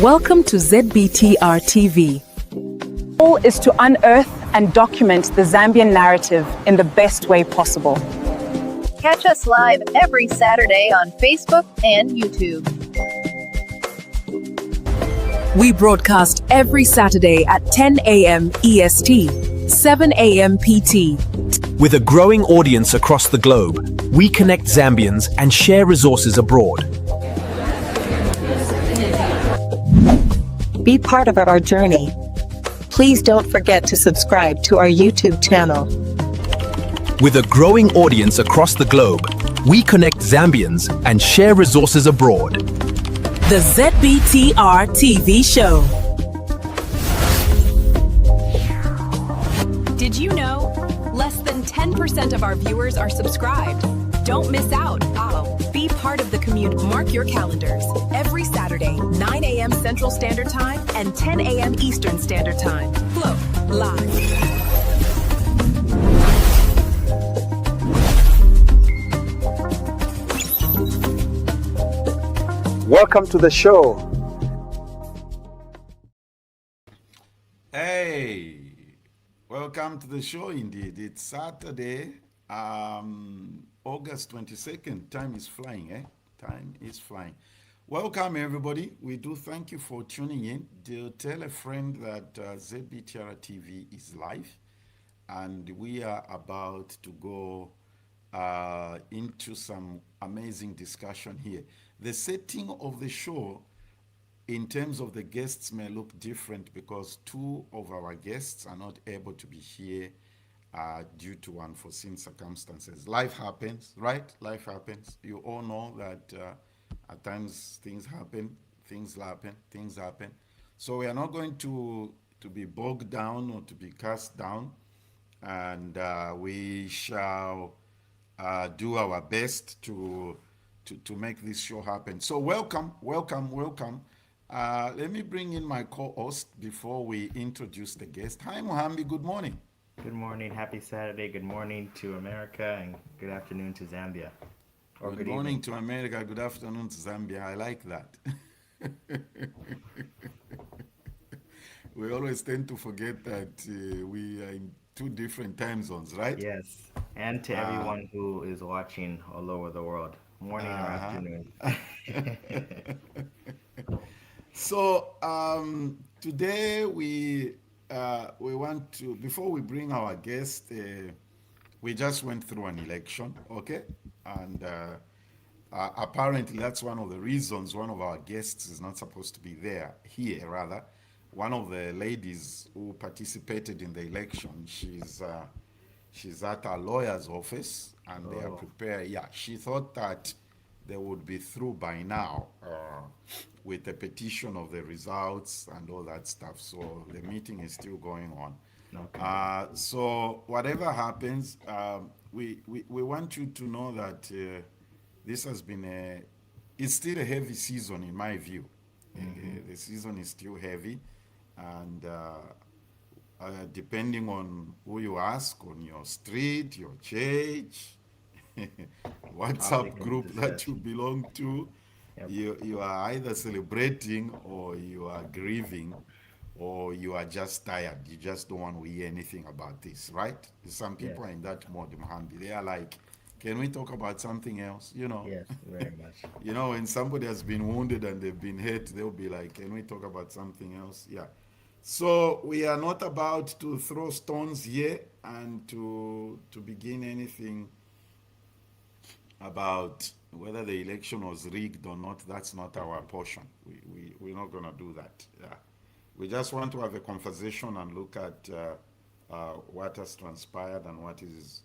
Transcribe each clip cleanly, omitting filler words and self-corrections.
Welcome to ZBTR TV. The goal is to unearth and document the Zambian narrative in the best way possible. Catch us live every Saturday on Facebook and YouTube. We broadcast every Saturday at 10 a.m. EST, 7 a.m. PT. With a growing audience across the globe, we connect Zambians and share resources abroad. Be part of our journey. Please don't forget to subscribe to our YouTube channel. With a growing audience across the globe, we connect Zambians and share resources abroad. The ZBTR TV show. Did you know? Less than 10% of our viewers are subscribed. Don't miss out. Be part of the commute. Mark your calendars. Every Saturday, 9 a.m. Central Standard Time and 10 a.m. Eastern Standard Time. Flow live. Welcome to the show. Hey, welcome to the show indeed. It's Saturday, August 22nd. Time is flying, eh? Time is flying. Welcome, everybody. We do thank you for tuning in. Do tell a friend that ZBTR TV is live, and we are about to go into some amazing discussion here. The setting of the show in terms of the guests may look different because two of our guests are not able to be here due to unforeseen circumstances. Life happens, right? Life happens. You all know that at times things happen. So we are not going to be bogged down or to be cast down, and we shall do our best to make this show happen. So welcome. Let me bring in my co-host before we introduce the guest. Hi, Muhambi. Good morning. Good morning. Happy Saturday. Good morning to America and good afternoon to Zambia. Or good morning to America. Good afternoon to Zambia. I like that. We always tend to forget that we are in two different time zones, right? Yes. And to everyone who is watching all over the world. Morning or afternoon. So today we want to, before we bring our guest, we just went through an election, okay? And apparently that's one of the reasons one of our guests is not supposed to be here rather. One of the ladies who participated in the election, she's at our lawyer's office and they are prepared. Yeah, she thought that they would be through by now with the petition of the results and all that stuff. So the meeting is still going on. Okay. So whatever happens, we want you to know that this has been it's still a heavy season in my view. Mm-hmm. The season is still heavy, and depending on who you ask, on your street, your church, WhatsApp group that you belong to, yep. You are either celebrating or you are grieving or you are just tired. You just don't want to hear anything about this, right? Some people are in that mode, Mohammed. They are like, can we talk about something else? You know? Yes, very much. You know, when somebody has been wounded and they've been hurt, they'll be like, can we talk about something else? Yeah. So we are not about to throw stones here and to begin anything about whether the election was rigged or not. That's not our portion. We're not going to do that. Yeah. We just want to have a conversation and look at what has transpired and what is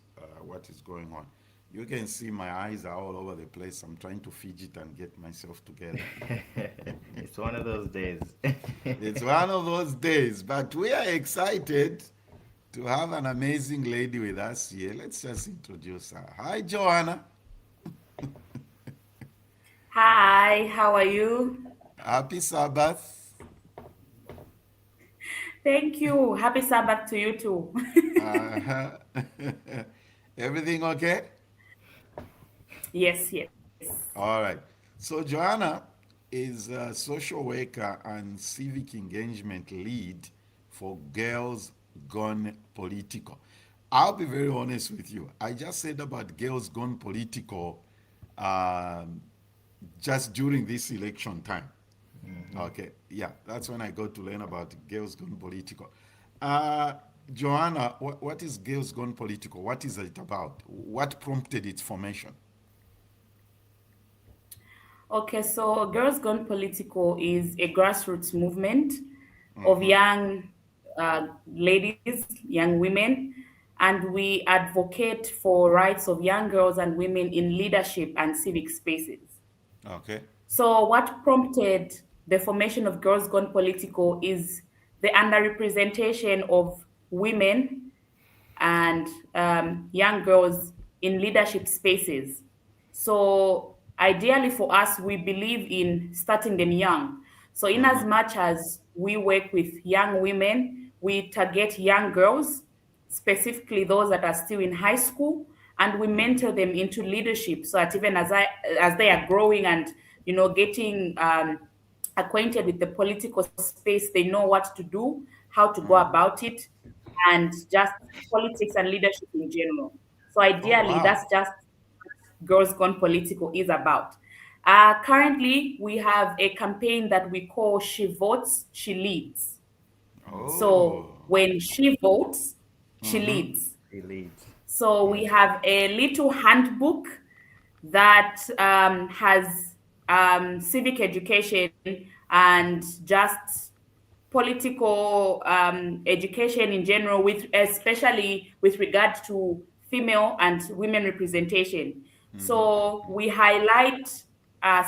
going on. You can see my eyes are all over the place. I'm trying to fidget and get myself together. It's one of those days. It's one of those days, but we are excited to have an amazing lady with us here. Let's just introduce her. Hi, Joanna. Hi, how are you? Happy Sabbath. Thank you. Happy Sabbath to you too. Everything okay? Yes. All right. So, Joanna, is a social worker and civic engagement lead for Girls Gone Political. I'll be very honest with you. I just said about Girls Gone Political um, just during this election time. Okay, yeah, that's when I got to learn about Girls Gone Political. Uh, Joanna, what is Girls Gone Political? What is it about? What prompted its formation? Okay, so Girls Gone Political is a grassroots movement of young ladies, young women, and we advocate for rights of young girls and women in leadership and civic spaces. Okay. So, what prompted the formation of Girls Gone Political is the underrepresentation of women and young girls in leadership spaces. So, ideally for us, we believe in starting them young. So, in as much as we work with young women, we target young girls, specifically those that are still in high school, and we mentor them into leadership. So that even as they are growing and getting acquainted with the political space, they know what to do, how to go about it, and just politics and leadership in general. So Oh, ideally, wow. that's just Girls Gone Political is about. Currently, we have a campaign that we call She Votes, She Leads. Oh. So when she votes, she leads. He leads. So we have a little handbook that has civic education and just political education in general, with especially with regard to female and women representation. So we highlight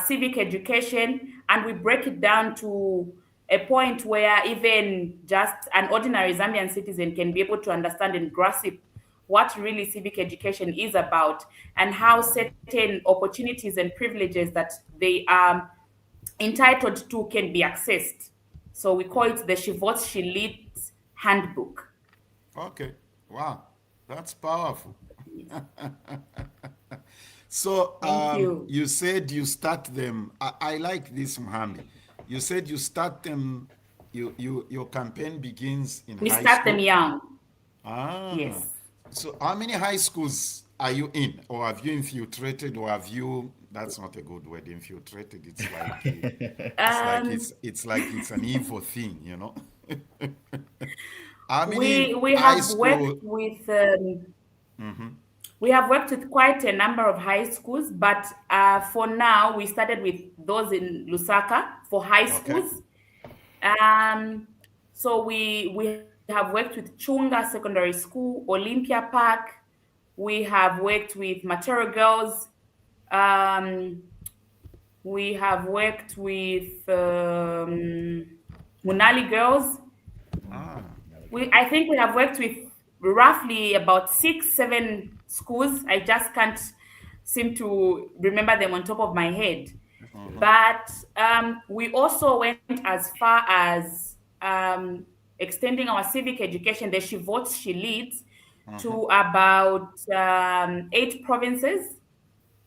civic education and we break it down to a point where even just an ordinary Zambian citizen can be able to understand and grasp what really civic education is about and how certain opportunities and privileges that they are entitled to can be accessed. So we call it the She Votes, She Leads Handbook. Okay. Wow. That's powerful. So Thank you. you said you start them. I like this, Muhammad. You said you start them. Your campaign begins in We high start them school. young. Ah. Yes. So how many high schools are you in, or have you infiltrated, or have you? That's not a good word. Infiltrated. Um, It's like it's an evil thing, you know. How many we high have worked school? with we have worked with quite a number of high schools, but for now we started with those in Lusaka for high Okay. schools. Um, so we have worked with Chunga Secondary School, Olympia Park. We have worked with Matera Girls. Um, we have worked with Munali Girls. Ah. I think we have worked with roughly about 6, 7 schools. I just can't seem to remember them on top of my head. But we also went as far as extending our civic education, the She Votes, She Leads, to about 8 provinces.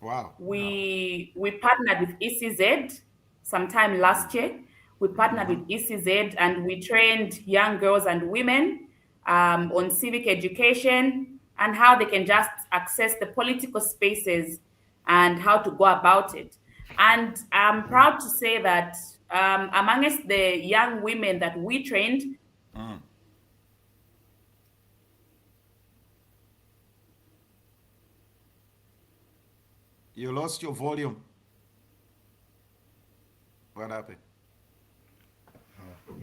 Wow. We partnered with ECZ sometime last year. We partnered with ECZ and we trained young girls and women on civic education and how they can just access the political spaces and how to go about it. And I'm proud to say that amongst the young women that we trained, You lost your volume. What happened?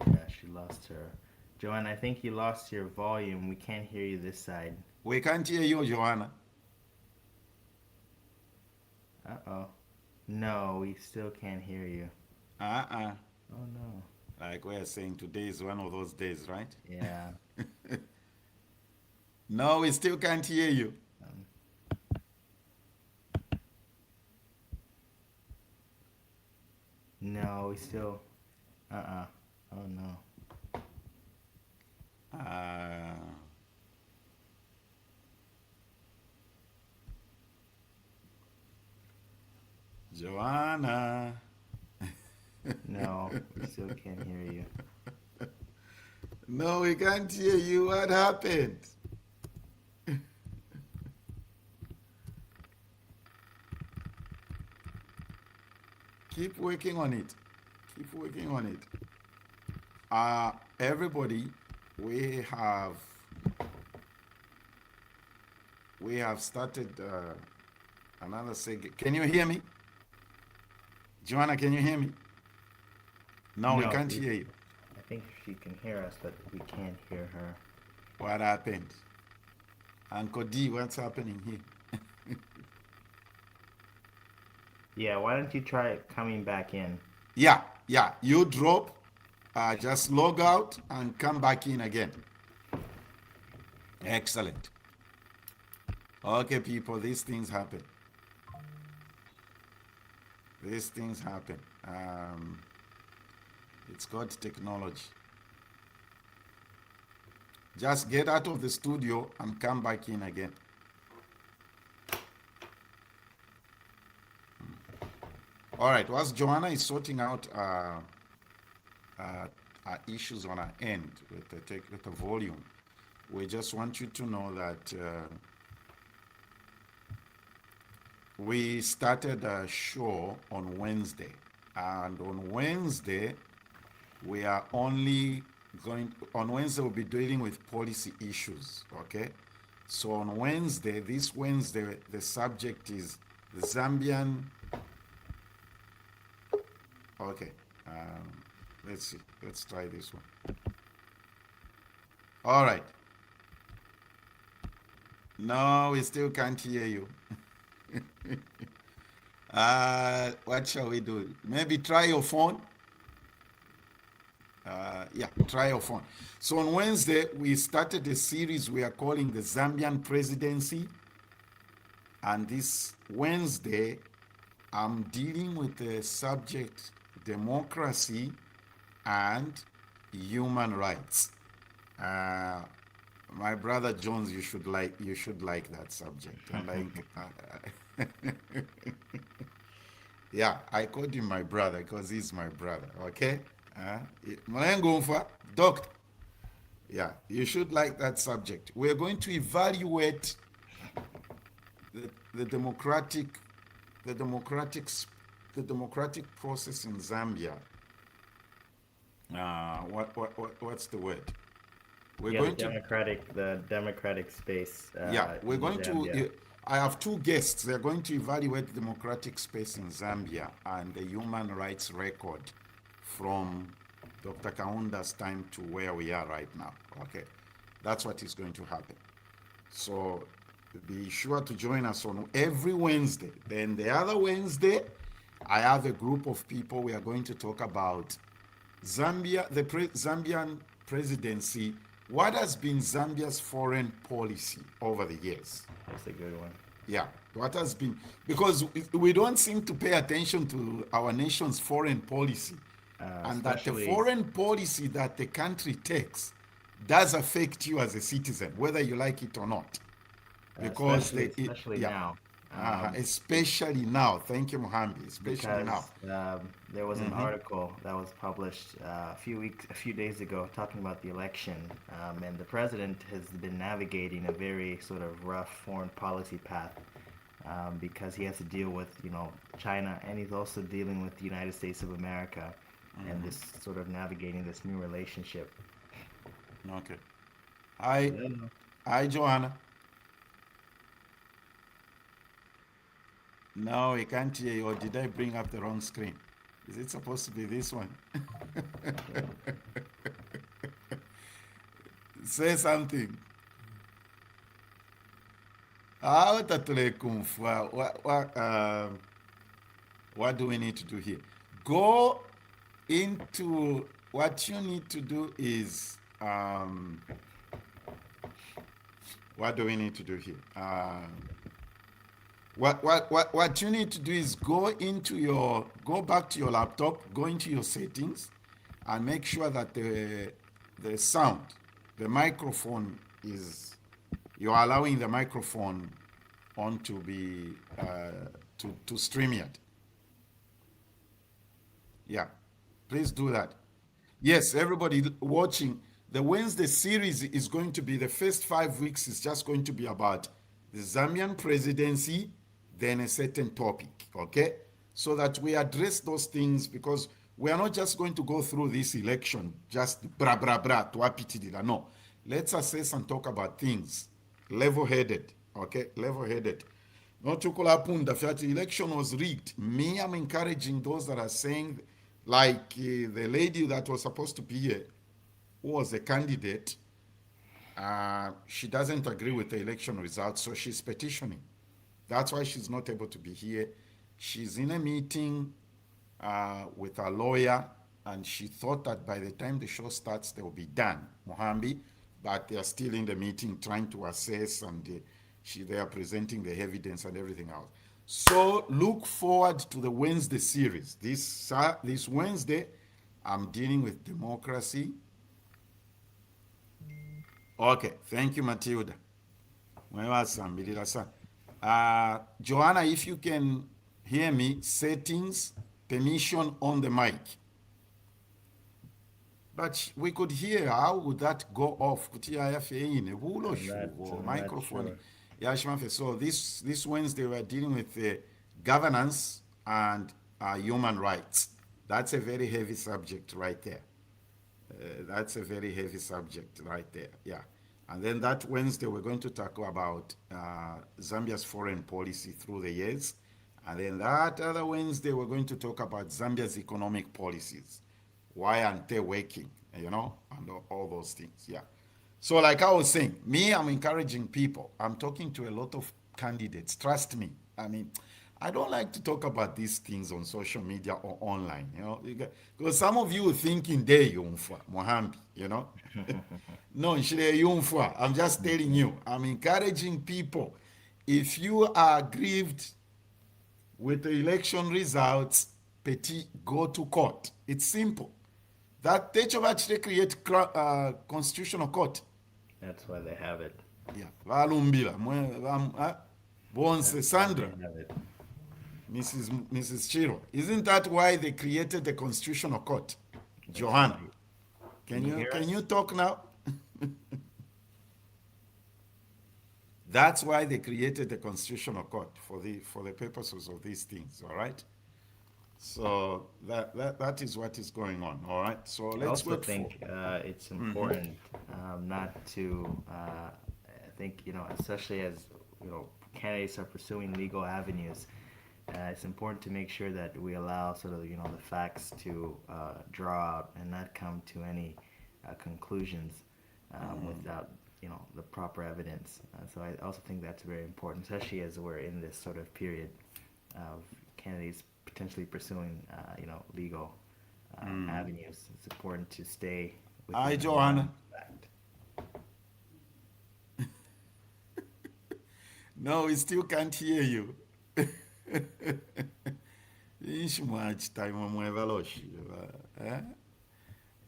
Yeah, she lost her. Joanne, I think you lost your volume. We can't hear you this side. We can't hear you, Joanna. Uh-oh. No, we still can't hear you. Uh-uh. Oh, no. Like we're saying, today is one of those days, right? Yeah. No, we still can't hear you. No, we still... Uh-uh. Oh, no. Uh, Joanna. No, we still can't hear you. No, we can't hear you. What happened? Keep working on it. Keep working on it. Everybody, we have started another segment. Can you hear me? Joanna, can you hear me? No, we can't hear you. I think she can hear us, but we can't hear her. What happened? Uncle D, what's happening here? Yeah, why don't you try coming back in? Yeah. You drop, just log out and come back in again. Excellent. Okay, people, these things happen. These things happen. It's called technology. Just get out of the studio and come back in again. All right, whilst Joanna is sorting out issues on our end with the volume, we just want you to know that we started a show on Wednesday, and on Wednesday we are only we'll be dealing with policy issues. Okay, so on Wednesday, this Wednesday, the subject is the Zambian. Okay, let's see. Let's try this one. All right. No, we still can't hear you. What shall we do? Maybe try your phone. Try your phone. So on Wednesday, we started a series we are calling the Zambian Presidency. And this Wednesday, I'm dealing with the subject democracy and human rights. My brother Jones, you should like that subject. Yeah, I called him my brother because he's my brother. Okay, doctor. Yeah, you should like that subject. We're going to evaluate the democratic process in Zambia. What's the word? The democratic space. We're going to. I have two guests. They're going to evaluate the democratic space in Zambia and the human rights record from Dr. Kaunda's time to where we are right now. Okay, that's what is going to happen. So be sure to join us on every Wednesday. Then the other Wednesday, I have a group of people. We are going to talk about Zambia, the Zambian presidency. What has been Zambia's foreign policy over the years? That's a good one. Yeah, what has been, because we don't seem to pay attention to our nation's foreign policy, and that the foreign policy that the country takes does affect you as a citizen, whether you like it or not. Because especially now. Especially now. Thank you, Mohambi. Especially now. There was an article that was published a few days ago talking about the election, and the president has been navigating a very sort of rough foreign policy path because he has to deal with China, and he's also dealing with the United States of America, and this sort of navigating this new relationship. Okay. Hi, Joanna. No, we can't hear you. Or did I bring up the wrong screen? Is it supposed to be this one? Say something. What do we need to do here? Go into what you need to do is what do we need to do here? What you need to do is go back to your laptop, go into your settings, and make sure that the sound, the microphone is, you're allowing the microphone on to be to StreamYard. Yeah, Please do that. Yes, everybody watching, the Wednesday series is going to be, the first 5 weeks is just going to be about the Zambian presidency, then a certain topic, okay? So that we address those things, because we are not just going to go through this election, just bra bra bra, tuapitidila. No, let's assess and talk about things, level-headed, okay? Level-headed. Not to Kulapunda, the election was rigged. Me, I'm encouraging those that are saying, like the lady that was supposed to be here, who was a candidate, she doesn't agree with the election results, so she's petitioning. That's why she's not able to be here. She's in a meeting with a lawyer, and she thought that by the time the show starts, they will be done, Mohambi, but they are still in the meeting trying to assess, and they are presenting the evidence and everything else. So look forward to the Wednesday series. This Wednesday, I'm dealing with democracy. Okay, thank you, Matilda. Joanna, if you can hear me, settings, permission on the mic. But we could hear, how would that go off? Microphone. Sure. So this Wednesday we're dealing with governance and human rights. That's a very heavy subject right there. Yeah. And then that Wednesday we're going to talk about Zambia's foreign policy through the years. And then that other Wednesday we're going to talk about Zambia's economic policies. Why aren't they working? And all those things. Yeah. So like I was saying, I'm encouraging people. I'm talking to a lot of candidates. Trust me. I don't like to talk about these things on social media or online, because some of you are thinking they yumfa, Mohambi, No, yumfa. I'm just telling you. I'm encouraging people. If you are aggrieved with the election results, go to court. It's simple. That they actually create constitutional court. That's why they have it. Yeah. Bonse Sandra. Mrs. Chiro. Isn't that why they created the constitutional court? Johanna. Can you talk now? That's why they created the constitutional court, for the purposes of these things, all right? So that is what is going on, all right? So let's I also think it's important not to, I think, especially as, candidates are pursuing legal avenues, it's important to make sure that we allow sort of, the facts to draw out and not come to any conclusions without, the proper evidence. So I also think that's very important, especially as we're in this sort of period of candidates potentially pursuing, legal avenues. It's important to stay with. Hi, Joanna. No, we still can't hear you.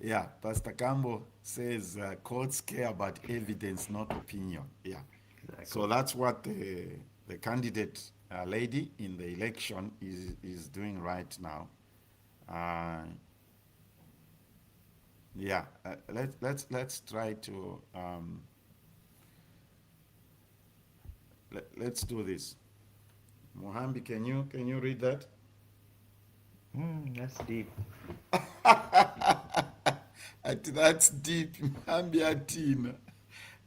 Yeah, Pastor Campbell says courts care about evidence, not opinion. Yeah, exactly. So that's what the candidate lady in the election is doing right now. Yeah, let's try to let's do this. Mohambi, can you read that? That's deep. That's deep. Mohambi atina.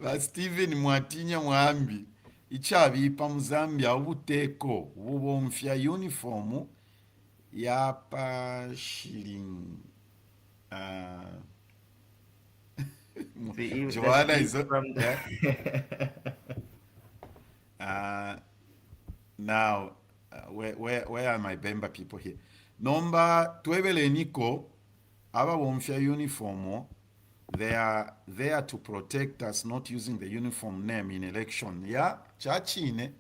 That's Stephen Mwatinya Mohambi. Ichavipa Muzambia ubuteko bubomfya uniformu yapa shilling. Joanna is from there. Now, where are my Bemba people here? Number 12 Niko, our Womfia uniform, they are there to protect us, not using the uniform name in election. Yeah, Chachine.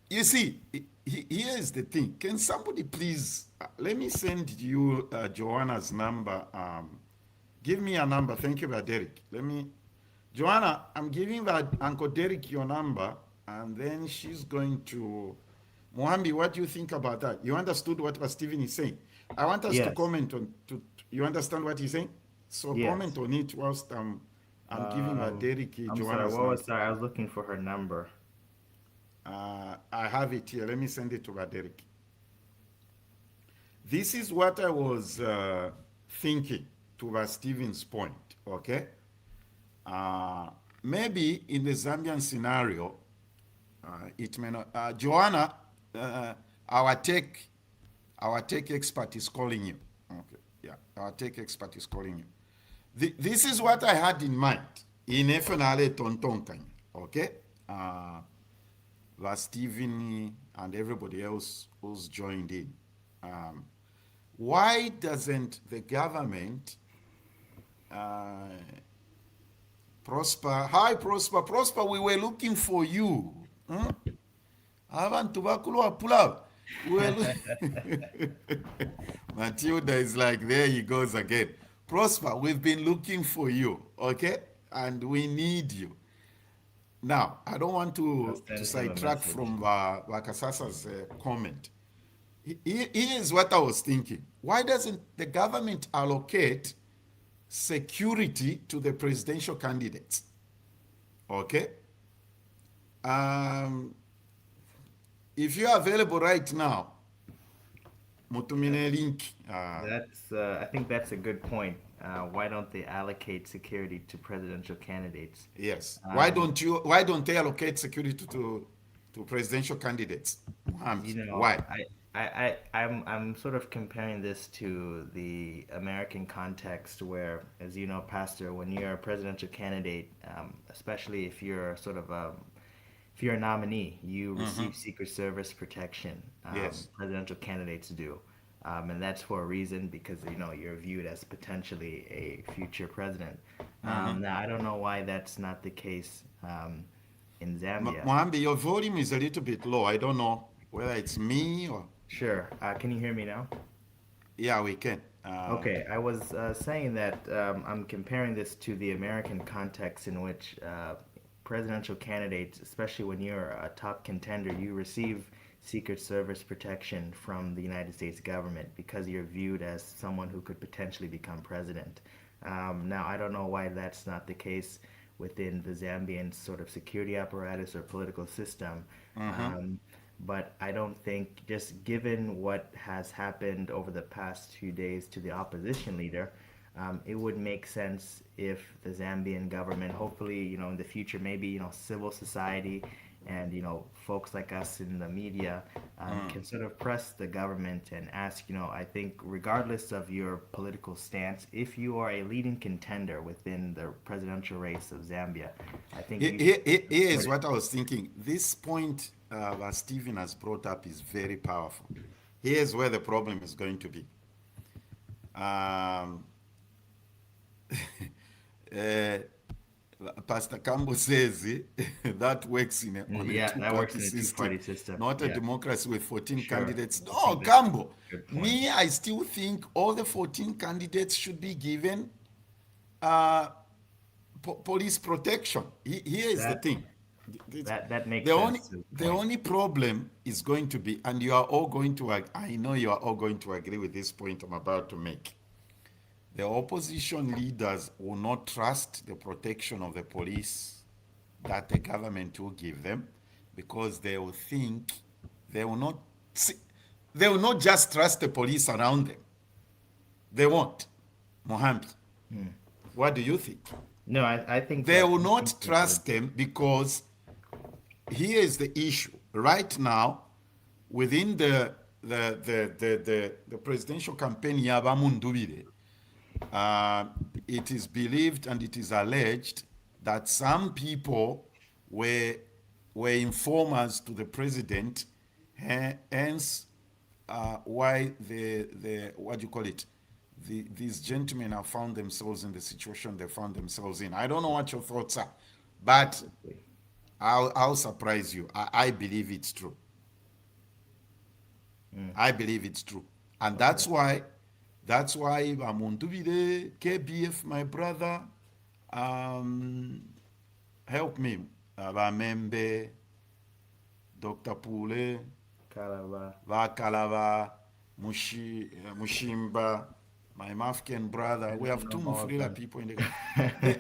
You see, here is the thing. Can somebody please, let me send you Joanna's number. Give me a number. Thank you, Derek. Joanna, I'm giving Uncle Derek your number, and then she's going to. Mohambi, what do you think about that? You understood what Stephen is saying? I want us to comment on You understand what he's saying? So Yes. comment on it whilst I'm giving Derek I'm sorry, Joanna's what was number. that? I was looking for her number. I have it here. Let me send it to Derek. This is what I was thinking to Stephen's point, okay? Maybe in the Zambian scenario, it may not. Joanna, our tech expert is calling you. Okay, yeah, our tech expert is calling you. This is what I had in mind in FNL Tontonkan, okay? Stephen and everybody else who's joined in. Why doesn't the government Prosper? Hi, Prosper, we were looking for you. Abantu bakulwa pull up. Matilda is like, there he goes again. Prosper, we've been looking for you, okay? And we need you. Now, I don't want to sidetrack from Wakasasa's comment. Here's what I was thinking. Why doesn't the government allocate security to the presidential candidates? Okay? If you're available right now, Mutumine link. I think that's a good point. Why don't they allocate security to presidential candidates? Yes. Why don't they allocate security to presidential candidates? Why? I'm sort of comparing this to the American context where, as you know, Pastor, when you're a presidential candidate, especially if you're sort of if you're a nominee, you receive Secret Service protection. Yes. Presidential candidates do. And that's for a reason, because you're viewed as potentially a future president. Now, I don't know why that's not the case in Zambia. Mohambi, your volume is a little bit low. I don't know whether it's me or... Sure. Can you hear me now? Yeah, we can. Okay, I was saying that I'm comparing this to the American context in which presidential candidates, especially when you're a top contender, you receive Secret Service protection from the United States government because you're viewed as someone who could potentially become president. Now, I don't know why that's not the case within the Zambian sort of security apparatus or political system. But I don't think, just given what has happened over the past few days to the opposition leader, it would make sense if the Zambian government, hopefully, in the future, maybe, civil society and, folks like us in the media can sort of press the government and ask, I think regardless of your political stance, if you are a leading contender within the presidential race of Zambia, I think... Here is what I was thinking. This point that Stephen has brought up is very powerful. Here's where the problem is going to be. Pastor Cambo says that works in a two-party system, not a democracy with 14 candidates. No, Cambo, I still think all the 14 candidates should be given police protection. Here is the thing. That makes sense. The only problem is going to be, and you are all going to, I know you are all going to agree with this point I'm about to make. The opposition leaders will not trust the protection of the police that the government will give them, because they will think they will not just trust the police around them. They won't. Mohammed, what do you think? No, I think they will not trust them, because here is the issue. Right now, within the presidential campaign, it is believed and it is alleged that some people were informers to the president, hence why these gentlemen have found themselves in the situation they found themselves in. I don't know what your thoughts are, but I'll surprise you. I believe it's true. I believe it's true. And that's why Mundubide, KBF, my brother, help me. Bamembe, Dr. Pule, Vakalava, Mushimba, my African brother. We have two No more of Mufulira them. people in the they,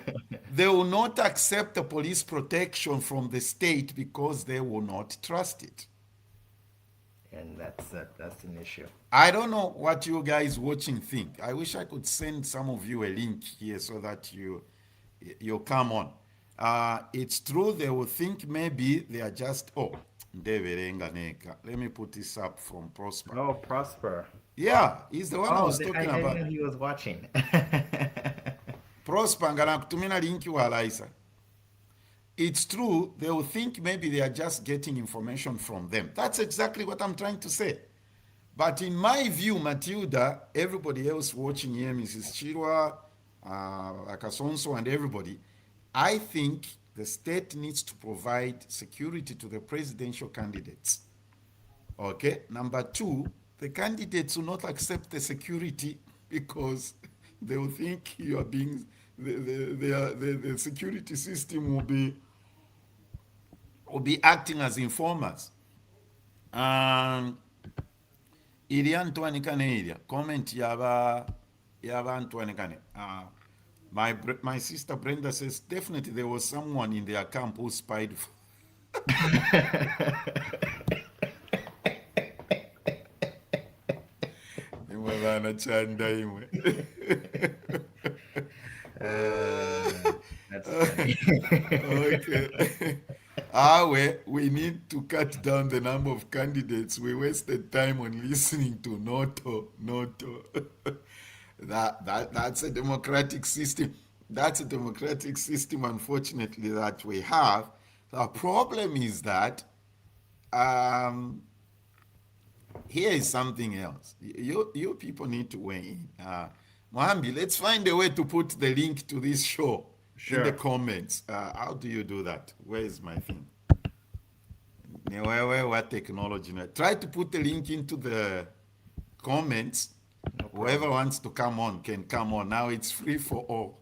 they will not accept the police protection from the state because they will not trust it. And that's an issue. I don't know what you guys watching think. I wish I could send some of you a link here so that you come on. It's true they will think maybe they are just let me put this up from Prosper. Oh, Prosper. Yeah, he's the one I was talking I about. didn't know he was watching. Prosper ngala kutumina linki wa Alaisa. It's true they will think maybe they are just getting information from them. That's exactly what I'm trying to say. But in my view, Matilda, everybody else watching here, Mrs. Chirwa, Akasonso, and everybody, I think the state needs to provide security to the presidential candidates. Okay? Number two, the candidates will not accept the security because they will think you are being, the security system will be acting as informers. Ili Antoine Kane ilia comment yaba Antoine Kane. My sister Brenda says definitely there was someone in their camp who spied. Imwe Chanda imwe. That's funny. Okay. We need to cut down the number of candidates. We wasted time on listening to Noto. That's a democratic system. That's a democratic system, unfortunately, that we have. The problem is that here is something else. You people need to weigh in. Mohambi, let's find a way to put the link to this show in the comments. How do you do that? Where is my thing? What technology? Try to put the link into the comments. Whoever wants to come on can come on. Now it's free for all.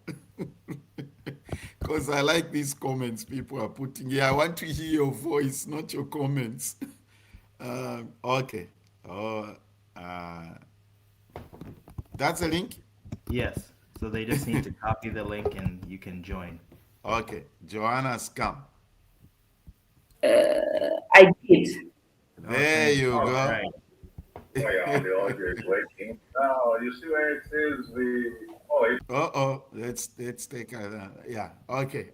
Because I like these comments people are putting. Yeah, I want to hear your voice, not your comments. Okay. That's a link? Yes. So they just need to copy the link and you can join. Okay. Joanna's come. I did. There you go. Right. Now you see where it says the Let's take yeah, okay.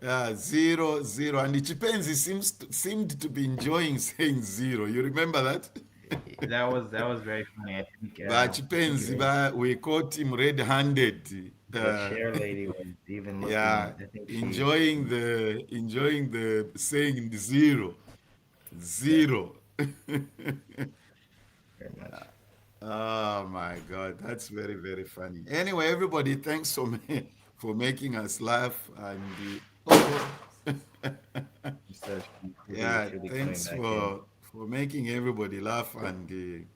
0 and Chipenzi seemed to be enjoying saying 0. You remember that? That was very funny. I think But Chipenzi, we caught him red-handed. the chair lady was even looking. Yeah, I think enjoying the saying the 0. very much. Oh my God, that's very, very funny. Anyway, everybody, thanks for making us laugh and yeah, thanks for making everybody laugh and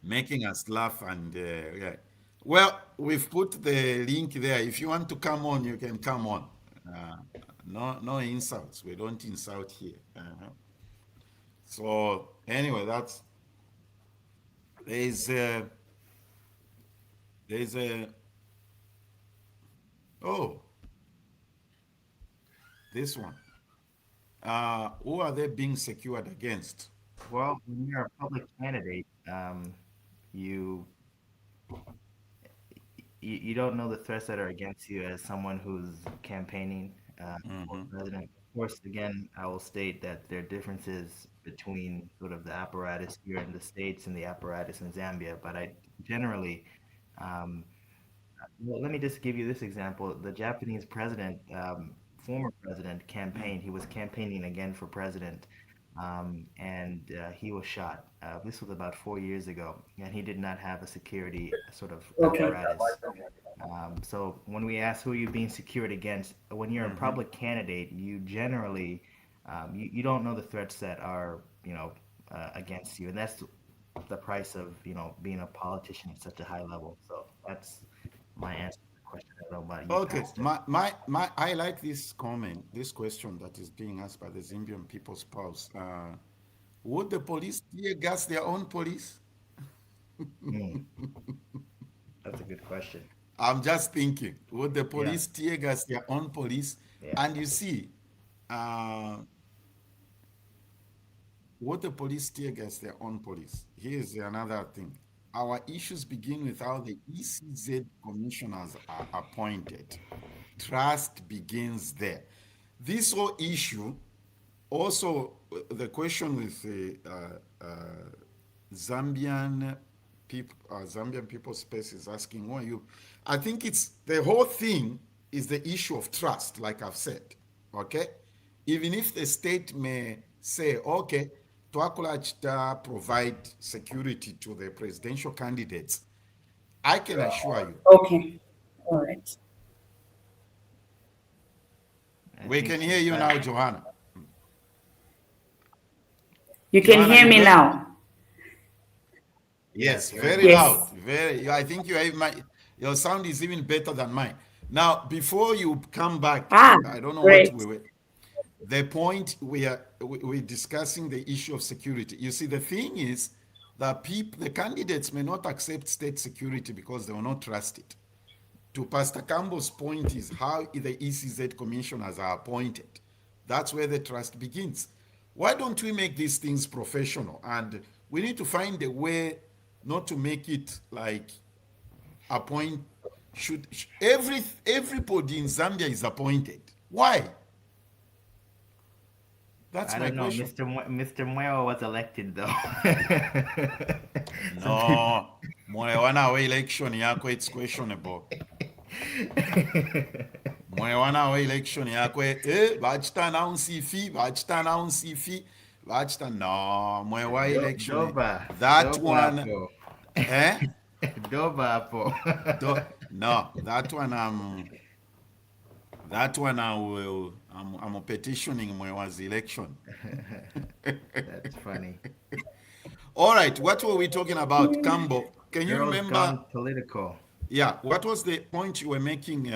making us laugh and yeah. Well, we've put the link there. If you want to come on, you can come on. No insults. We don't insult here. So anyway, there's a this one. Who are they being secured against? Well, when you're a public candidate, you don't know the threats that are against you as someone who's campaigning for president. Of course, again, I will state that there are differences between sort of the apparatus here in the States and the apparatus in Zambia, but I generally, well, let me just give you this example. The Japanese president, former president, campaigned. He was campaigning again for president, and he was shot. This was about 4 years ago, and he did not have a security sort of apparatus. So when we ask who you're being secured against, when you're a public candidate, you generally you don't know the threats that are against you, and that's the price of being a politician at such a high level. So that's my answer to the question. I don't know about you. Okay, Pastor. I like this comment, this question that is being asked by the Zambian People's Pulse. Would the police tear gas their own police? That's a good question. I'm just thinking, would the police tear gas their own police? Yeah. And you see, uh, would the police tear gas their own police? Here's another thing. Our issues begin with how the ECZ commissioners are appointed. Trust begins there. This whole issue, also the question with the Zambian people space is asking, who are you? I think it's the whole thing is the issue of trust, like I've said. Okay, even if the state may say, okay, Twakulachta provide security to the presidential candidates, I can assure you. Okay, all right. We can hear you now, Johanna. You can hear me now. Yes, very loud. Very. I think your sound is even better than mine. Now, before you come back, I don't know great. what we were. The point we're discussing the issue of security. You see, the thing is that the candidates may not accept state security because they will not trust it. To Pastor Campbell's point is how the ECZ commissioners are appointed. That's where the trust begins. Why don't we make these things professional? And we need to find a way not to make it like everybody in Zambia is appointed. Why? That's my question. Mr. Mweo was elected though. No, Mwewana election yako, it's questionable. Mwewana election yako, vachita na unsifi, no, Mwewa election. That one, no, that one I'm petitioning Mwewa's election. That's funny. All right, what were we talking about, Cambo? Can you remember? Gone political. Yeah, what was the point you were making,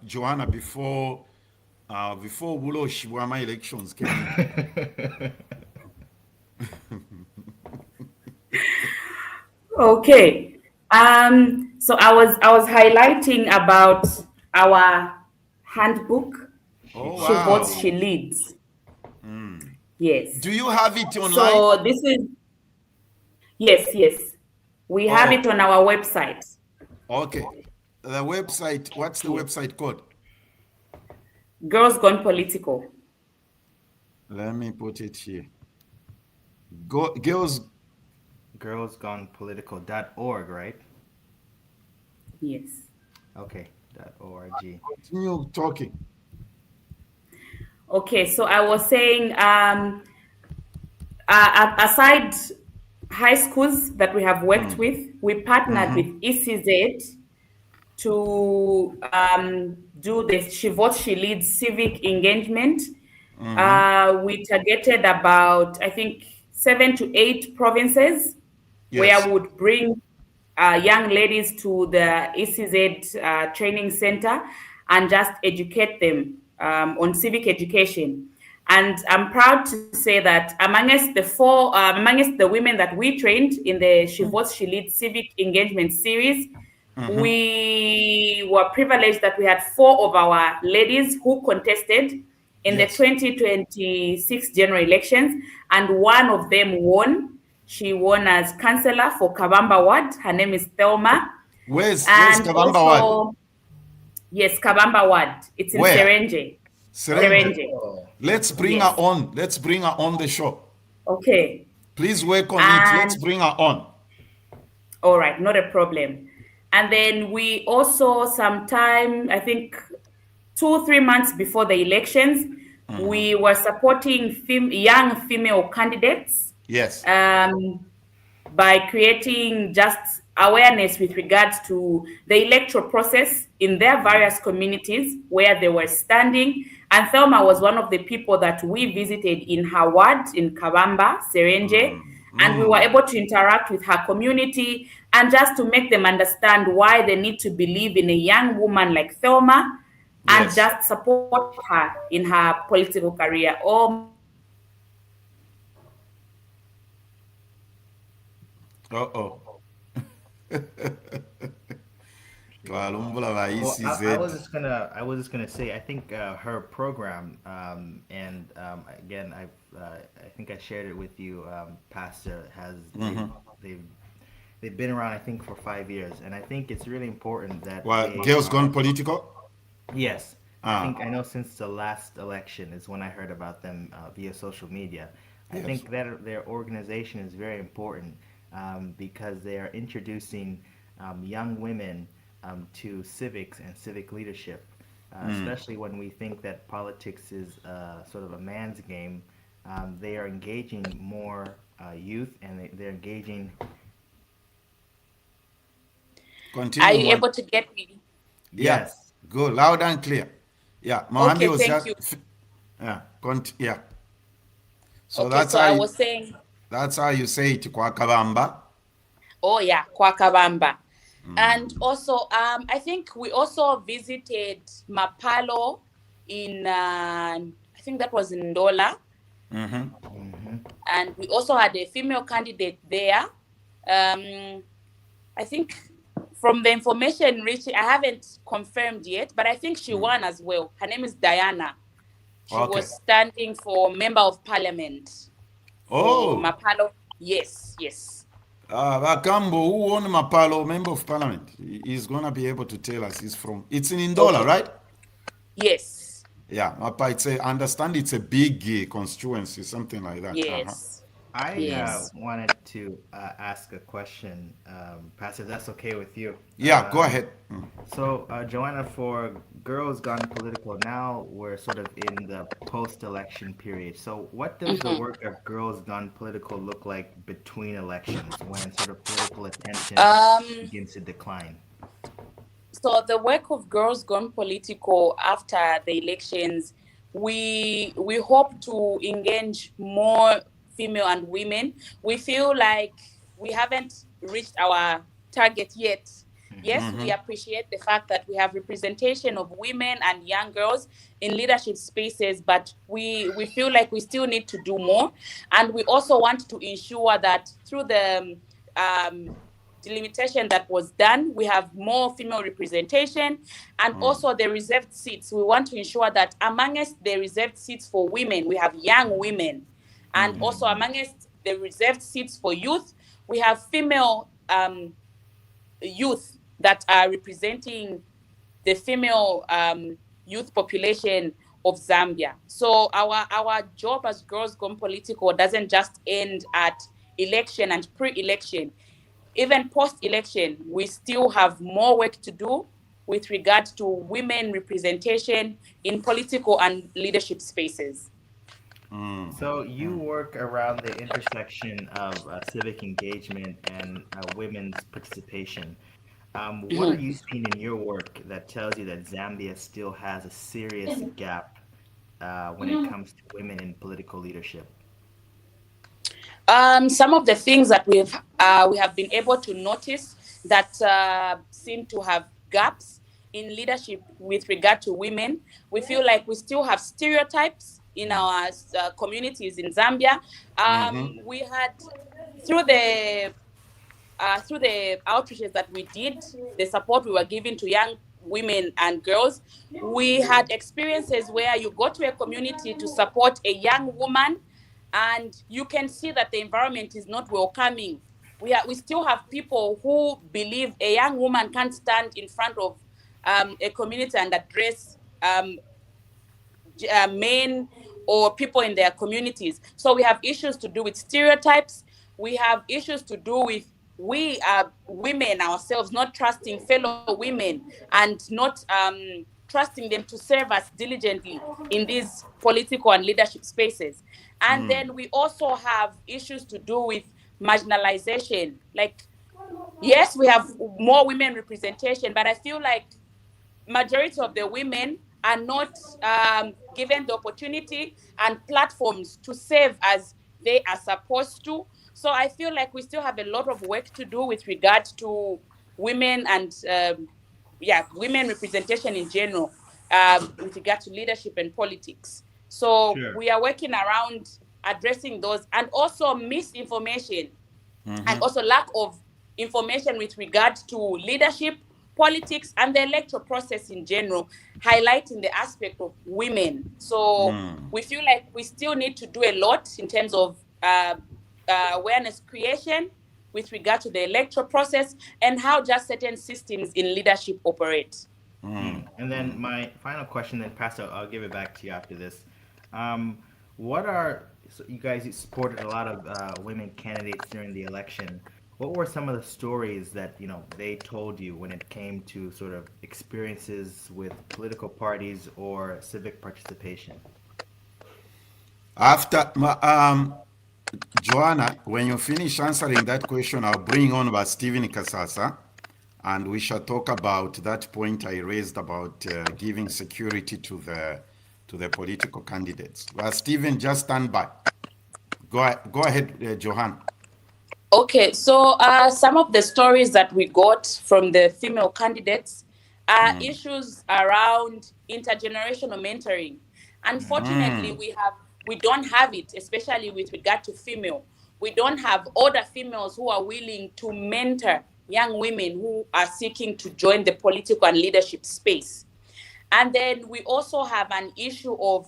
Joanna, before Wulo Shiwama elections came in? Okay. So I was highlighting about our handbook. Oh, She wow. votes, she leads. Yes. Do you have it online? So this is yes. We have it on our website. Okay. The website, what's the website called? Girls Gone Political. Let me put it here. Girlsgonepolitical.org, right? Yes. Okay, .org. Continue talking. Okay, so I was saying, aside high schools that we have worked with, we partnered with ECZ to do the She Votes, She Leads civic engagement. We targeted about, I think, 7 to 8 provinces where we would bring young ladies to the ECZ training center and just educate them on civic education. And I'm proud to say that amongst the women that we trained in the She Votes, She Leads civic engagement series, we were privileged that we had 4 of our ladies who contested in the 2026 general elections, and one of them won. She won as councillor for Kabamba Ward. Her name is Thelma. Where's Kabamba Ward? Yes, Kabamba Ward. It's in Serenge. Serenge. Let's bring her on. Let's bring her on the show. Okay. Please work on it. Let's bring her on. All right, not a problem. And then we also sometime, I think 2-3 months before the elections, we were supporting young female candidates. Yes. By creating just awareness with regards to the electoral process in their various communities where they were standing. And Thelma was one of the people that we visited in her ward in Kabamba, Serenge. And we were able to interact with her community and just to make them understand why they need to believe in a young woman like Thelma and just support her in her political career. I was just gonna say, I think her program, and again, I think I shared it with you, Pastor, they've been around, I think, for 5 years, and I think it's really important that Girls Gone Political? Yes, I know since the last election is when I heard about them via social media. I think that their organization is very important because they are introducing young women to civics and civic leadership, especially when we think that politics is sort of a man's game. They are engaging more youth, and they're engaging. Continue. Are you able to get me? Yes. Good, loud and clear. Yeah, Mohammed was thank you. Yeah. So okay, that's so how I was saying. That's how you say it, kwa kabamba. Oh yeah, kwa kabamba. And also, I think we also visited Mapalo in, I think that was in Ndola. And we also had a female candidate there. I think from the information reaching, I haven't confirmed yet, but I think she won as well. Her name is Diana. She was standing for Member of Parliament. Oh. Mapalo. Yes. Bakambo, who won Mapalo, Member of Parliament, he's going to be able to tell us. It's in Ndola, right? Yes. Yeah, I understand it's a big constituency, something like that. Yes. I wanted to ask a question, Pastor, if that's okay with you. Yeah, go ahead. So, Joanna, for Girls Gone Political, now we're sort of in the post-election period. So what does the work of Girls Gone Political look like between elections, when sort of political attention begins to decline? So the work of Girls Gone Political after the elections, we hope to engage more female and women. We feel like we haven't reached our target yet. Yes, we appreciate the fact that we have representation of women and young girls in leadership spaces, but we feel like we still need to do more. And we also want to ensure that through the delimitation that was done, we have more female representation, and also the reserved seats. We want to ensure that amongst the reserved seats for women, we have young women. And also amongst the reserved seats for youth, we have female youth that are representing the female youth population of Zambia. So our job as Girls Gone Political doesn't just end at election and pre-election. Even post-election, we still have more work to do with regard to women representation in political and leadership spaces. So you work around the intersection of civic engagement and women's participation. What are you seeing in your work that tells you that Zambia still has a serious gap when it comes to women in political leadership? Some of the things that we have been able to notice that seem to have gaps in leadership with regard to women. We feel like we still have stereotypes in our communities in Zambia. We had through the outreaches that we did, the support we were giving to young women and girls, we had experiences where you go to a community to support a young woman, and you can see that the environment is not welcoming. We still have people who believe a young woman can't stand in front of a community and address men or people in their communities. So we have issues to do with stereotypes. We have issues to do with we are women ourselves not trusting fellow women and not trusting them to serve us diligently in these political and leadership spaces. And then we also have issues to do with marginalization. Like, yes, we have more women representation, but I feel like majority of the women are not given the opportunity and platforms to serve as they are supposed to. So I feel like we still have a lot of work to do with regard to women and women representation in general with regard to leadership and politics. So we are working around addressing those, and also misinformation and also lack of information with regard to leadership, politics, and the electoral process in general, highlighting the aspect of women. So we feel like we still need to do a lot in terms of awareness creation with regard to the electoral process and how just certain systems in leadership operate. And then my final question, then Pastor, I'll give it back to you after this. So you guys supported a lot of women candidates during the election. What were some of the stories that they told you when it came to sort of experiences with political parties or civic participation? After Joanna, when you finish answering that question, I'll bring on about Stephen Kasasa, and we shall talk about that point I raised about giving security to the political candidates. Well, Stephen, just stand by. Go ahead, Johan. Okay, so some of the stories that we got from the female candidates are issues around intergenerational mentoring. Unfortunately, we don't have it, especially with regard to female. We don't have older females who are willing to mentor young women who are seeking to join the political and leadership space. And then we also have an issue of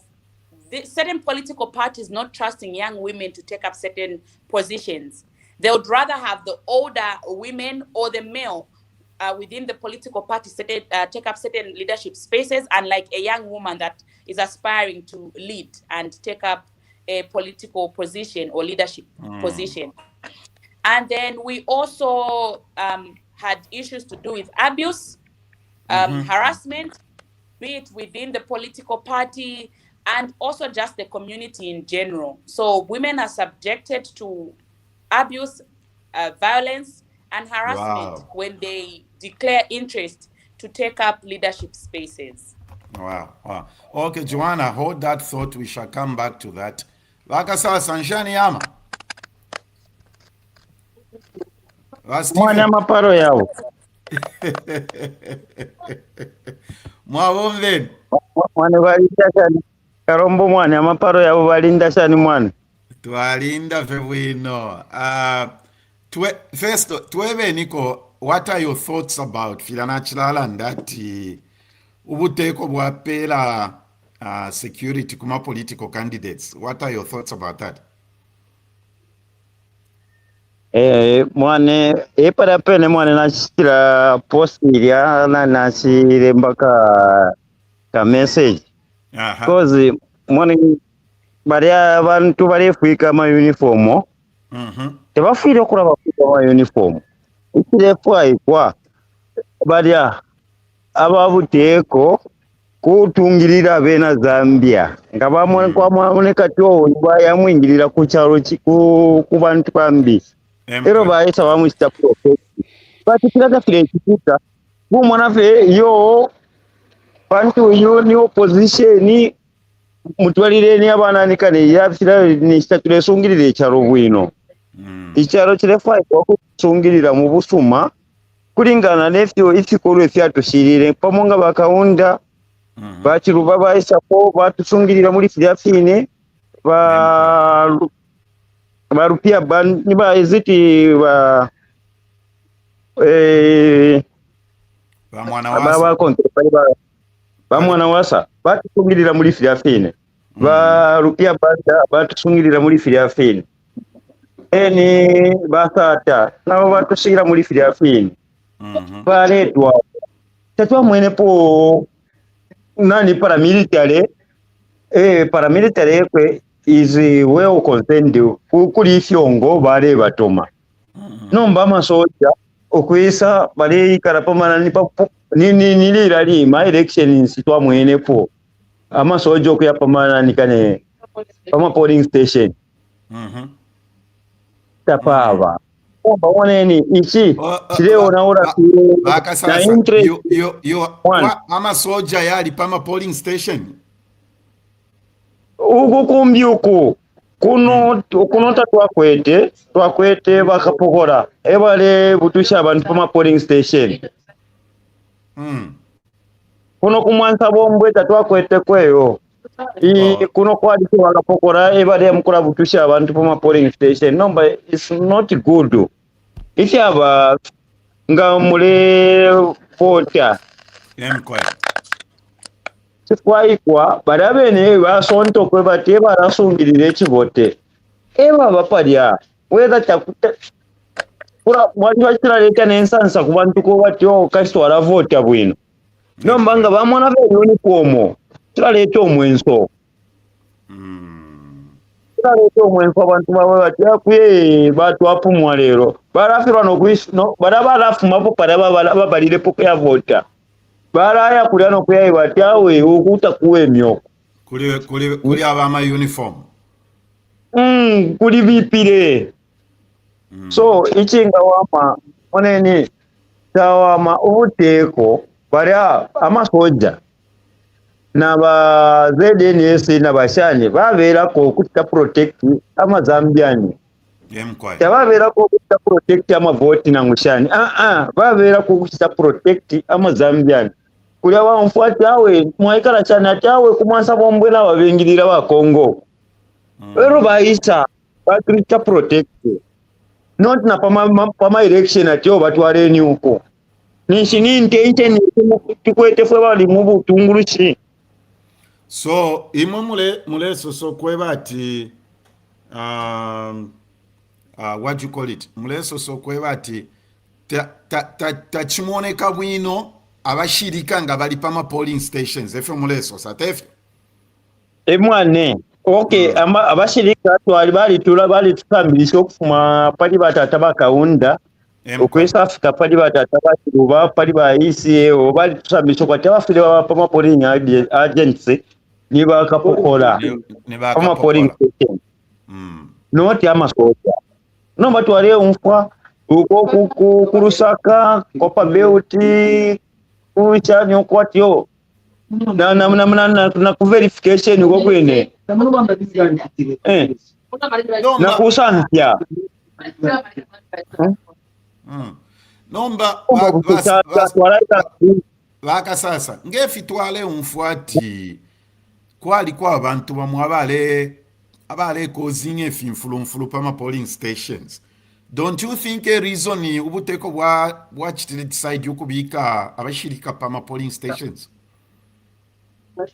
certain political parties not trusting young women to take up certain positions. They would rather have the older women or the male within the political party take up certain leadership spaces, unlike a young woman that is aspiring to lead and take up a political position or leadership position. And then we also had issues to do with abuse, harassment, be it within the political party and also just the community in general. So women are subjected to abuse, violence, and harassment when they declare interest to take up leadership spaces. Wow. Okay, Joanna, hold that thought. We shall come back to that. Vakasa Sanshani Yama. Mwana maparo yao. Mwawomven. Mwana walinda shani. Karombo mwana maparo yao walinda shani mwana. Twalinda febwino. First, tuwebe niko, what are your thoughts about Filanachilala ndati ubuteko bwapela security kuma political candidates? What are your thoughts about that? Mwane para pene mwane nashira post media na nashire mbaka ka message. Because mwane bari abantu bari fuika ma uniform. Tebafire kuraba kuba ma uniform. Ikire kwa bari ababuteko kutungirira bena Zambia nga bamwe kwa mwane katyo bayamwingirira ku cyaro ku bantu bambi. Ero baita bamushita profeti bati kiraga kirechita bo mwana fe yo bantu yo ni opposition mutwalire ni abana nikane yafira ni statule sungirire cyaro bwino icyaro kirefa ko kusungirira mu busuma kuringana n'efyo ifiko efyatushirire pamonga bakaunda bakiruba baisa ko batusungirira muri filafine barupia niba eziti bamwana wasa batusungirira muri filafine barupia banda batusungirira muri filafine eni basata nabo batusungirira muri filafine baletwa tatwa mwene po nani paramilitary paramilitary kwe is well concerned kuri fyongo bare batoma nomba amasoja okwisa bare karapamana ni lirali ma election sitwa mwene po amasoja okuyapamana nikane pama polling station tapava omba woneni ichi chileo naora na interest yo amasoja yali pama polling station ukumbi uku kunota twakwete bakapokora ebale butusha abantu pama polling station kuno kumwansa bombwe twakwete kweyo kuno kwadi bakapokora ebale mukura butusha abantu pama polling station nomba it's not good ichaba nga mule vota chikwaikwa barabene basonto kwe bate barasungirire chivote eba baparya whether takuta kura mwandu wachira leta nensansa kubantu ko batyo kasitwala vota bwino nombanga bamwana be uniform chira leta omwenso chira omwenso abantu bawe batya kuye batu apumwa lero barafirwa no barabarafu mapo paraba balire poke ya vota baraya kulya no kuya batyawe ukuta kuwe myoko kuli abama uniform kuli bipire so ichinga wama oneni tawama ubuteko bari amasoja naba ZNS nabashanye babera ko kuta protect amazambiani tababera ko kuta protect amavoti nangushani babera ko kuta protect amazambiani kulya wamfuati awe mwaikara cyane atawe kumwansa bombwe nababengirira ba Kongo ero baisa batrita protect not na pama election atyo batwaleni uko nishini intention tukwete fwe bali mu butungurushi so imwe mule so kweba ati what you call it mule so kweba ati tachimwoneka bwino abashirika nga bali pama polling stations efe mule so satefe emwane okay abashirika twali bali tukambilisha okufuma pali batata bakaunda okwesa Africa pali batata bakiruba pali baICA bali tukambilisha kwati abafire pama polling agency ni bakapokola pama polling station noti amasoja no batwale umfwa uko kurusaka kopa beuti kuchanyo kwatyo na ku verification uko kwene na kusantia nomba baka sasa ngefitwale umfuati kwali kwa abantu bamwe abale causing influence pama polling stations. Don't you think a reason ubuteko bwa chitire decide yukubika abashirika pama polling stations?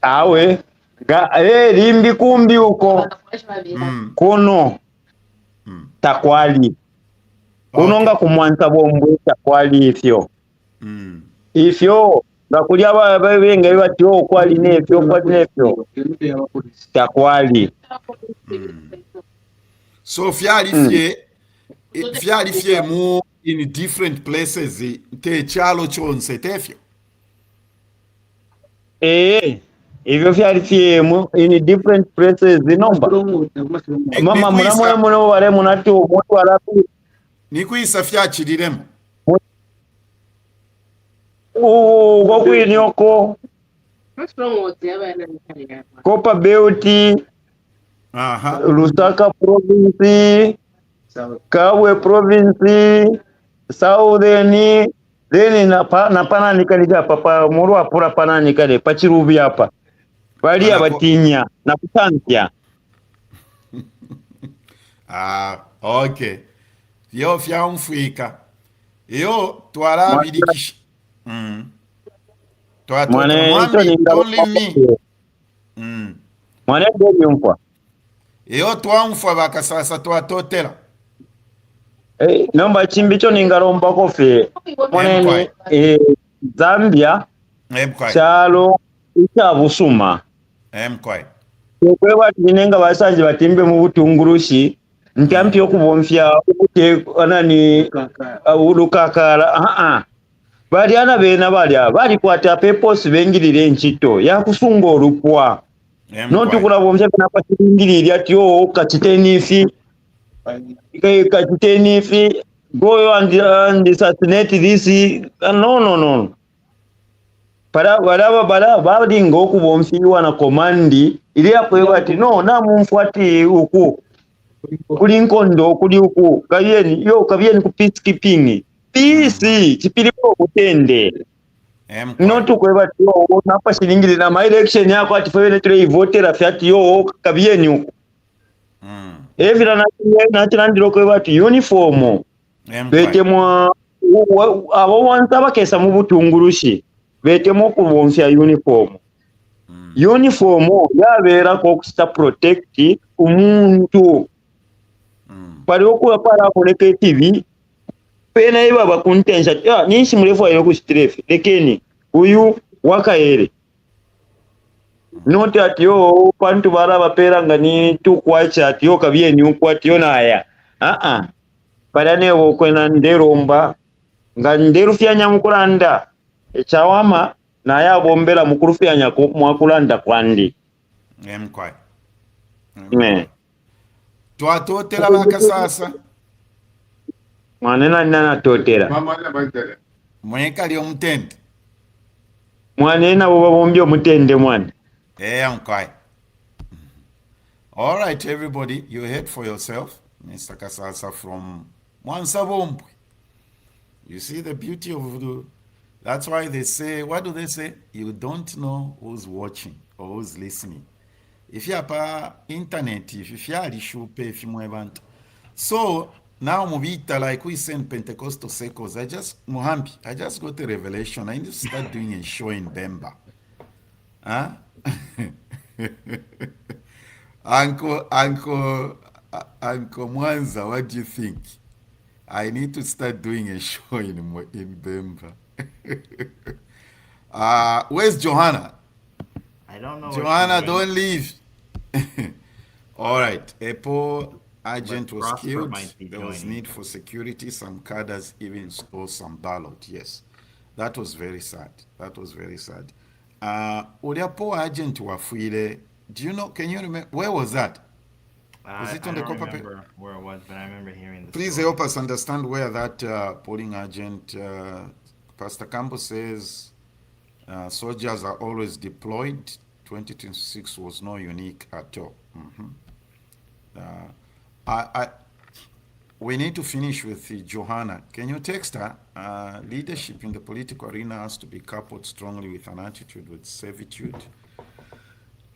Awe limbi kumbi uko kuno takwali kunonga kumwanza bombwe takwali ifyo bakulya babenga batyo kwali nefyo takwali so fyali fye mu in different places te chalo chonse tefyo If you are here in different places, the number. Mama muno wale munati omuntu alapi. Nikuisa fyachiriremo. Gokwini oko. Kopa Beuti. Lusaka province. Kawe province. Southern. Then na pana nikaliga papa muru apura pana nikale pachirubi hapa. Bali abatinya na kutantia. Okay. Yo fya umfika. Yo twala bidikish. Don't leave me. Mwane ndio mkwa. Yo twamfa bakasasa twatotela. Nomba chimbicho ningalomba kofe. Mwane Zambia. Chalo cha Busuma. Kwewa tinenga basaje batimbe mu butungurushi ntyampi okubomfya ukute anani ulukakala bali ana bena bali kwata pepos bengirire nchito yakusunga olukwa noti kulabomfya na patingirire atyo katitenifi go and assassinate this no Bala bali ngoku bomfiwa na komandi ili hapo yati no na mumfuati uku kuli nkondo kuli uku kabieni ku peacekeeping peace chipilipo kutende notu kwebati yo napa shilingiri na my election yako ati fwe tule votera fyati yo kabieni uku evira na chirandiro kwebati uniform betemwa abo wantu abakesa mu butungulushi betemwa okubonfya uniform uniform yabeerako okusta protect omuntu paliwo kuba parakoleka TV pena iba bakuntensha ninshi murefu ayo kustrefe lekeni uyu wakaere noti atiyo pantu bara bapera ngani tukwacha atiyo kabyeni ukwatiyo naya padane bokwena nderomba nga nderufyanya mukulanda echawama naye abombera mukulufyanya mwakulanda kwandi emkwai twatotera bakasasa mwanena nana totera mwekali omutende mwanena bo babombi omutende mwana emkwai. All right, everybody, you heard for yourself, Mr. Kasasa from Mwansabombwe. You see the beauty of that's why they say, what do they say? You don't know who's watching or who's listening. If you have internet, if you have shupe, if you have so now Mubita, like we send Pentecostal circles, I just got a revelation. I need to start doing a show in Bemba. Huh? Uncle Mwanza, what do you think? I need to start doing a show in Bemba. Where's Johanna? I don't know. Johanna, don't leave. All right. Apple agent was killed. There was need for security. Some cadres even stole some ballot. Yes. That was very sad. That was very sad. Apple agent wafuile. Do you know, can you remember, where was that? Was it on the copper paper? Where it was, but I remember hearing this. Please help us understand where that polling agent, Pastor Campbell says, soldiers are always deployed. 2026 was no unique at all. We need to finish with Johanna. Can you text her? Leadership in the political arena has to be coupled strongly with an attitude with servitude.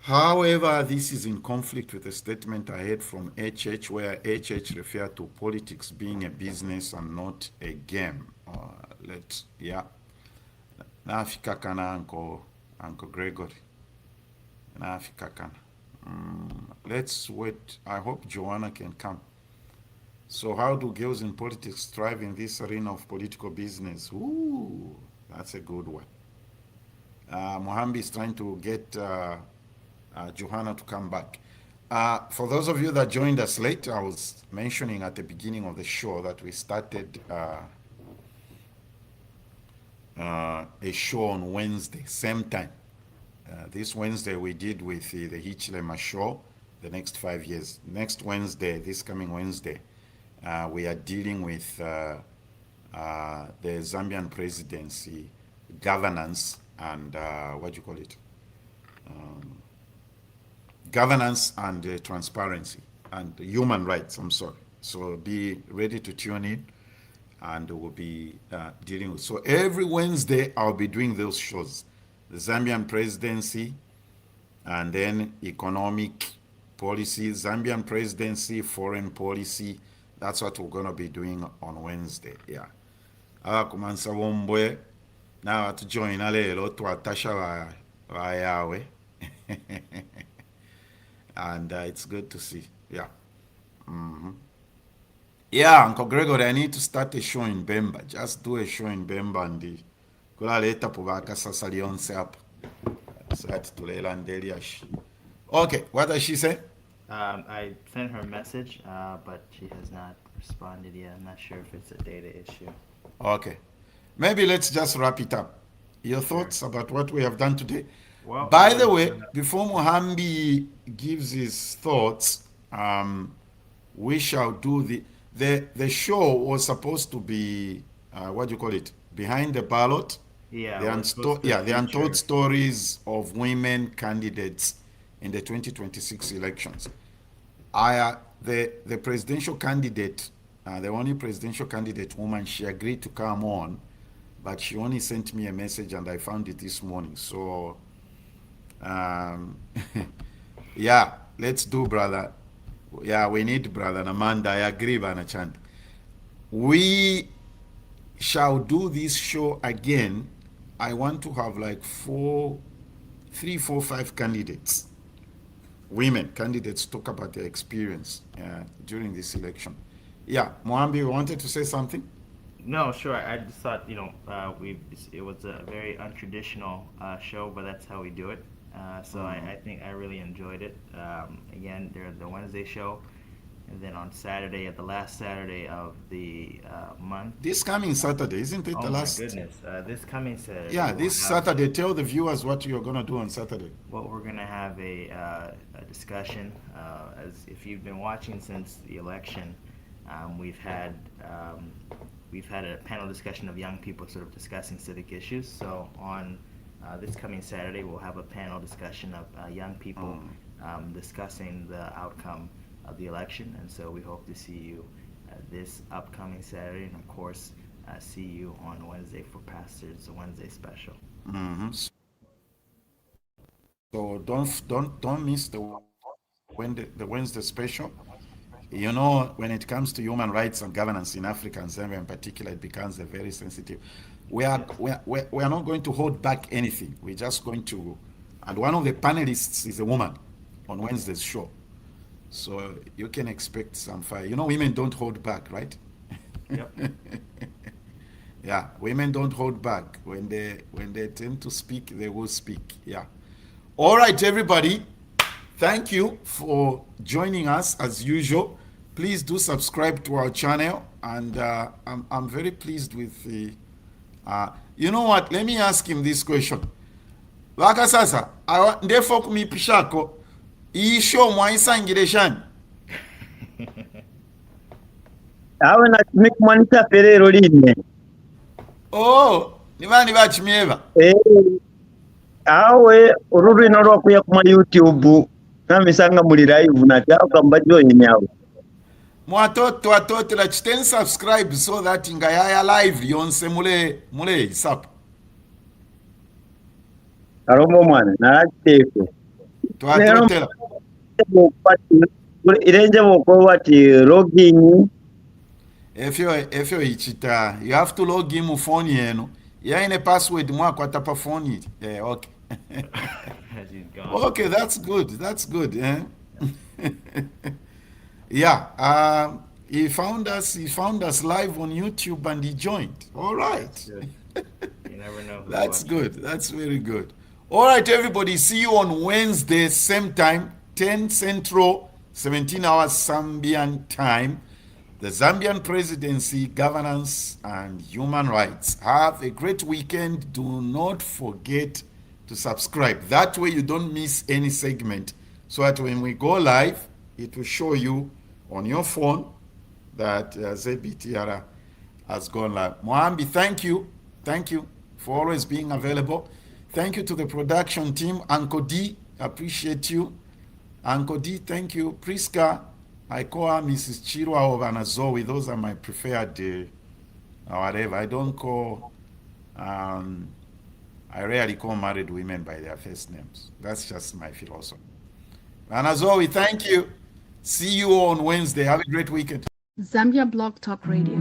However, this is in conflict with a statement I heard from HH, where HH referred to politics being a business and not a game. Nafika kana Uncle Gregory. Nafika kana. Let's wait. I hope Joanna can come. So how do girls in politics thrive in this arena of political business? Ooh, that's a good one. Mohambi is trying to get Johanna to come back. For those of you that joined us late, I was mentioning at the beginning of the show that we started a show on Wednesday, same time. This Wednesday we did with the Hichlema show, the next 5 years. Next Wednesday, this coming Wednesday, we are dealing with the Zambian presidency, governance, and what do you call it? Governance and transparency and human rights, I'm sorry. So be ready to tune in, and we'll be dealing with. So every Wednesday, I'll be doing those shows. The Zambian presidency, and then economic policy, Zambian presidency, foreign policy. That's what we're going to be doing on Wednesday. Yeah. Kumansa wombwe. Now to join alelo to atasha wa yawe. And it's good to see. Yeah. Yeah, Uncle Gregory, I need to start a show in Bemba. Just do a show in Bemba and kula leta pubaka sasa lionse hapo. Sati tulela ndeliashi. Okay, what does she say? I sent her a message, but she has not responded yet. I'm not sure if it's a data issue. Okay. Maybe let's just wrap it up. Your thoughts about what we have done today? Well, by the way, before Mohambi gives his thoughts, we shall do the show was supposed to be what do you call it? Behind the ballot. Yeah. The untold stories of women candidates in the 2026 elections. The presidential candidate, the only presidential candidate woman, she agreed to come on, but she only sent me a message and I found it this morning. So, yeah, let's do, brother. Yeah, we need brother Amanda. I agree, Chanda. we shall do this show again. I want to have like 3, 4, 5 candidates, women candidates, talk about their experience during this election. Yeah, Moambi, you wanted to say something? No, sure. I just thought, it was a very untraditional show, but that's how we do it. So I think I really enjoyed it. Again, there's the Wednesday show, and then on Saturday, the last Saturday of the month. This coming Saturday, isn't it? Oh the last? My goodness! This coming Saturday. Yeah, this Saturday. Tell the viewers what you're gonna do on Saturday. Well, we're gonna have a discussion. As if you've been watching since the election, we've had a panel discussion of young people sort of discussing civic issues. So on this coming Saturday, we'll have a panel discussion of young people discussing the outcome of the election. And so we hope to see you this upcoming Saturday, and of course, see you on Wednesday for Pastors Wednesday special. So don't miss the Wednesday special. You know, when it comes to human rights and governance in Africa and Zambia in particular, it becomes a very sensitive. We are not going to hold back anything. We're just going to, and one of the panelists is a woman on Wednesday's show. So you can expect some fire. You know, women don't hold back, right? Yep. Yeah, women don't hold back. When they tend to speak, they will speak. Yeah. All right, everybody. Thank you for joining us as usual. Please do subscribe to our channel, and I'm very pleased with the. You know what? Let me ask him this question. Waka sasa, ndefo kumipishako, isho mwaisangireshani. Awe na kumikumanisa ferero line. Oh, nibani bachimieva. Awe ururi norwa kuya kuma YouTube. Namisanga muri live nataka mbajoine nyawo. Mwatoto la chiten subscribe so that ingayaya live yonse mule isap. Aromo mwana narateko. Twatotela. Irenje boko wati login. If you ichita, you have to log in mu phone yenu. Ya ine password mwako atapa phone. Okay. Okay, that's good. That's good. Eh? Yeah. He found us live on YouTube and he joined. All right. You never know. That's good. That's very good. All right, everybody. See you on Wednesday, same time, 10 Central, 17 hours Zambian time. The Zambian Presidency, Governance and Human Rights. Have a great weekend. Do not forget to subscribe. That way you don't miss any segment. So that when we go live, it will show you on your phone that ZBTR has gone live. Moambi, thank you. Thank you for always being available. Thank you to the production team. Uncle D, appreciate you. Uncle D, thank you. Priska, I call her Mrs. Chirwa or Anazoe. Those are my preferred whatever. I don't call, I rarely call married women by their first names. That's just my philosophy. Anazoe, thank you. See you on Wednesday. Have a great weekend. Zambia Blog Talk Radio.